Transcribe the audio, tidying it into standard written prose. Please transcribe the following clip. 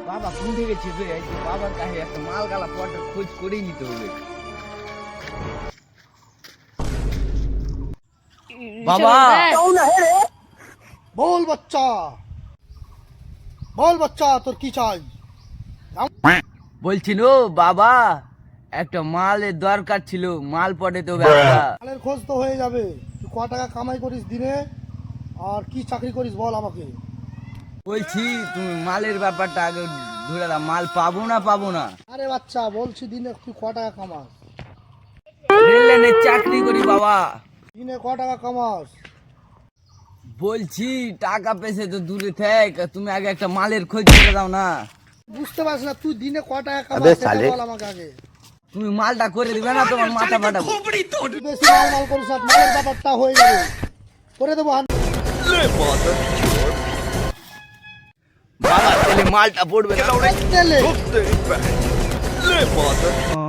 বাবা কোন থেকে চেপে যাইছে, বাবার কাছে একটা মাল গালা পটের খোঁজ করেই নিতে হবে। বাবা বল বাচ্চা, বল বাচ্চা, তোর কি চাই? বলছিল বাবা একটা মালের দরকার ছিল, মাল পটাতে হবে একটা। মালের খোঁজ তো হয়ে যাবে। তুই ক টাকা কামাই করিস দিনে, আর কি চাকরি করিস বল আমাকে। বলছি তুমি মালের ব্যাপারটা আগে ধরে দাও, মাল পাবো না। আরে বাচ্চা, বলছি দিনে তুই ক টাকা কামাস? রেল লাইনের চাকরি করি বাবা। দিনে ক টাকা কামাস? বলছি টাকা পেয়েছে তো দূরে থাক, তুমি আগে একটা মালের খোঁজ করে দাও না। বুঝতে পারছিস না তুই দিনে ক টাকা কামাস সেটা বল আমাকে আগে। তুমি মালটা করে দিবে না, তোমার মাথা ফাটাবো। তুই বেশি মাল করিস না, মালের ব্যাপারটা হয়ে যাবে, করে দেবো। বাবা তাহলে মালটা পড়বে না। তেলে Le mother.